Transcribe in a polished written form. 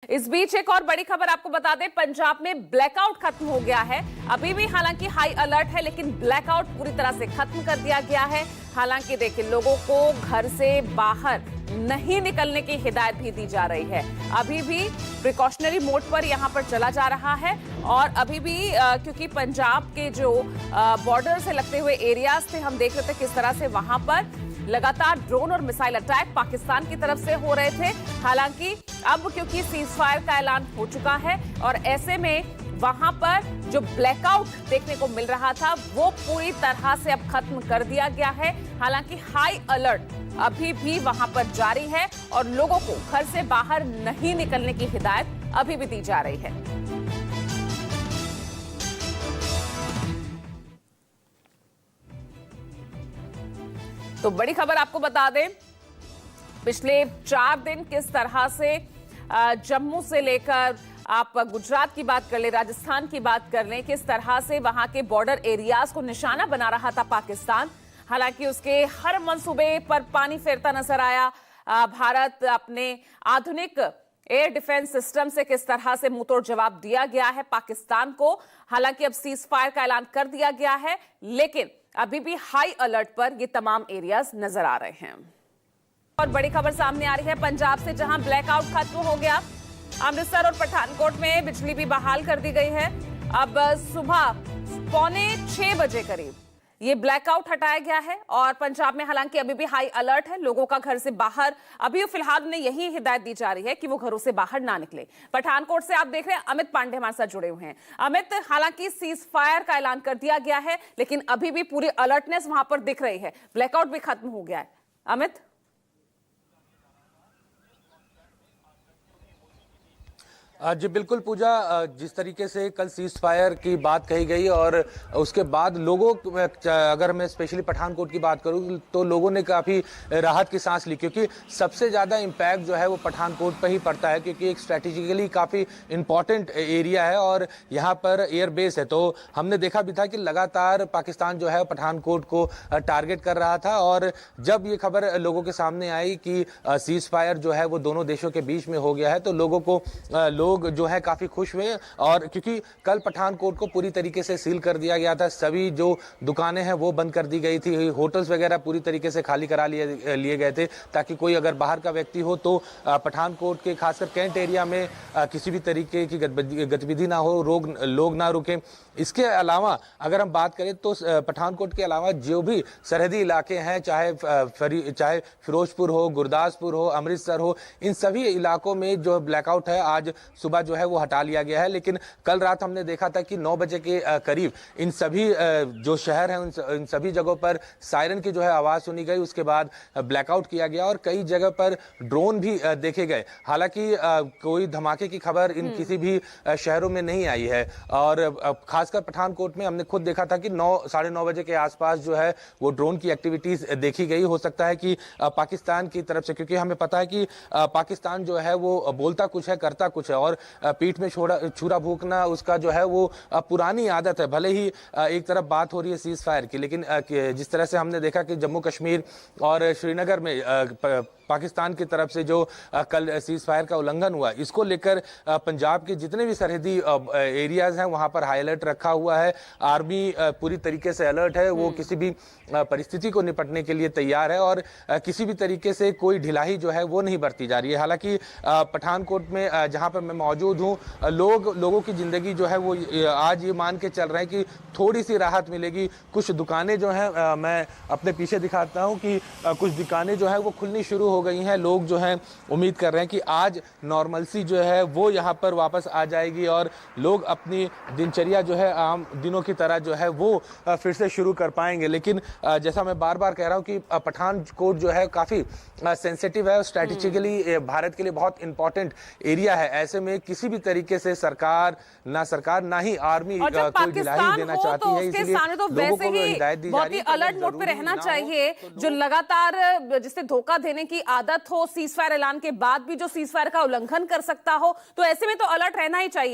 इस बीच एक और बड़ी खबर आपको बता दें, पंजाब में ब्लैकआउट खत्म हो गया है। अभी भी हालांकि हाई अलर्ट है, लेकिन ब्लैकआउट पूरी तरह से खत्म कर दिया गया है। हालांकि देखिए, लोगों को घर से बाहर नहीं निकलने की हिदायत भी दी जा रही है। अभी भी प्रिकॉशनरी मोड पर यहां पर चला जा रहा है और अभी भी क्योंकि पंजाब के जो बॉर्डर से लगते हुए एरियाज थे, हम देख रहे थे किस तरह से वहां पर लगातार ड्रोन और मिसाइल अटैक पाकिस्तान की तरफ से हो रहे थे। हालांकि अब क्योंकि सीज फायर का ऐलान हो चुका है और ऐसे में वहां पर जो ब्लैकआउट देखने को मिल रहा था वो पूरी तरह से अब खत्म कर दिया गया है। हालांकि हाई अलर्ट अभी भी वहां पर जारी है और लोगों को घर से बाहर नहीं निकलने की हिदायत अभी भी दी जा रही है। तो बड़ी खबर आपको बता दें, पिछले 4 दिन किस तरह से जम्मू से लेकर आप गुजरात की बात कर ले, राजस्थान की बात कर लें, किस तरह से वहां के बॉर्डर एरियाज को निशाना बना रहा था पाकिस्तान। हालांकि उसके हर मंसूबे पर पानी फेरता नजर आया। भारत अपने आधुनिक एयर डिफेंस सिस्टम से किस तरह से मुंहतोड़ जवाब दिया गया है पाकिस्तान को। हालांकि अब सीज फायर का ऐलान कर दिया गया है, लेकिन अभी भी हाई अलर्ट पर ये तमाम एरियाज नजर आ रहे हैं। और बड़ी खबर सामने आ रही है पंजाब से, जहां ब्लैकआउट खत्म हो गया। अमृतसर और पठानकोट में बिजली भी बहाल कर दी गई है। अब सुबह 5:45 बजे करीब ये ब्लैकआउट हटाया गया है और पंजाब में हालांकि अभी भी हाई अलर्ट है। लोगों का घर से बाहर अभी फिलहाल उन्हें यही हिदायत दी जा रही है कि वो घरों से बाहर ना निकले। पठानकोट से आप देख रहे हैं अमित पांडे हमारे साथ जुड़े हुए हैं। अमित, हालांकि सीज फायर का ऐलान कर दिया गया है, लेकिन अभी भी पूरी अलर्टनेस वहां पर दिख रही है। ब्लैकआउट भी खत्म हो गया है। अमित, जी बिल्कुल पूजा, जिस तरीके से कल सीज फायर की बात कही गई और उसके बाद लोगों, अगर मैं स्पेशली पठानकोट की बात करूं तो लोगों ने काफ़ी राहत की सांस ली, क्योंकि सबसे ज़्यादा इम्पैक्ट जो है वो पठानकोट पर ही पड़ता है, क्योंकि एक स्ट्रैटेजिकली काफ़ी इम्पॉर्टेंट एरिया है और यहाँ पर एयर बेस है। तो हमने देखा भी था कि लगातार पाकिस्तान जो है पठानकोट को टारगेट कर रहा था और जब ये खबर लोगों के सामने आई कि सीज फायर जो है वो दोनों देशों के बीच में हो गया है, तो लोग जो है काफी खुश हुए। और क्योंकि कल पठानकोट को पूरी तरीके से सील कर दिया गया था, सभी जो दुकानें हैं वो बंद कर दी गई थी, होटल्स वगैरह पूरी तरीके से खाली करा लिए गए थे, ताकि कोई अगर बाहर का व्यक्ति हो तो पठानकोट के खासकर कैंट एरिया में किसी भी तरीके की गतिविधि ना हो, लोग ना रुके। इसके अलावा अगर हम बात करें तो पठानकोट के अलावा जो भी सरहदी इलाके हैं, चाहे फिरोजपुर हो, गुरदासपुर हो, अमृतसर हो, इन सभी इलाकों में जो ब्लैकआउट है आज सुबह जो है वो हटा लिया गया है। लेकिन कल रात हमने देखा था कि 9 बजे के करीब इन सभी जो शहर हैं इन सभी जगहों पर सायरन की जो है आवाज सुनी गई। उसके बाद ब्लैकआउट किया गया और कई जगह पर ड्रोन भी देखे गए। हालांकि कोई धमाके की खबर इन किसी भी शहरों में नहीं आई है और खासकर पठानकोट में हमने खुद देखा था कि 9, साढ़े 9 बजे के आसपास जो है वो ड्रोन की एक्टिविटीज देखी गई। हो सकता है कि पाकिस्तान की तरफ से, क्योंकि हमें पता है कि पाकिस्तान जो है वो बोलता कुछ है करता कुछ है और पीठ में छुरा भूकना उसका जो है वो पुरानी आदत है। भले ही एक तरफ बात हो रही है सीज फायर की, लेकिन जिस तरह से हमने देखा कि जम्मू कश्मीर और श्रीनगर में पाकिस्तान की तरफ से जो कल सीज फायर का उल्लंघन हुआ, इसको लेकर पंजाब के जितने भी सरहदी एरियाज हैं वहां पर हाई अलर्ट रखा हुआ है। आर्मी पूरी तरीके से अलर्ट है, वो किसी भी परिस्थिति को निपटने के लिए तैयार है और किसी भी तरीके से कोई ढिलाई जो है वो नहीं बरती जा रही है। हालांकि पठानकोट में जहां पर मैं मौजूद हूं, लोगों की जिंदगी जो है वो आज ये मान के चल रहे हैं कि थोड़ी सी राहत मिलेगी। कुछ दुकानें जो हैं, मैं अपने पीछे दिखाता हूं कि कुछ दुकानें जो है वो खुलनी शुरू हो गई हैं। लोग जो हैं उम्मीद कर रहे हैं कि आज नॉर्मलसी जो है वो यहाँ पर वापस आ जाएगी और लोग अपनी दिनचर्या जो है आम दिनों की तरह जो है वो फिर से शुरू कर पाएंगे। लेकिन जैसा मैं बार बार कह रहा हूँ कि पठानकोट जो है काफी सेंसिटिव है और स्ट्रैटेजिकली भारत के लिए बहुत इंपॉर्टेंट एरिया है। ऐसे में किसी भी तरीके से सरकार ना ही आर्मी कोई ढिलाई देना चाहती है, इसलिए लोगों को हिदायत दी जा रही है बहुत ही अलर्ट मोड पे रहना चाहिए। जो लगातार जिससे धोखा देने की आदत हो, सीज फायर ऐलान के बाद भी जो सीज फायर का उल्लंघन कर सकता हो, तो ऐसे में तो अलर्ट रहना ही चाहिए।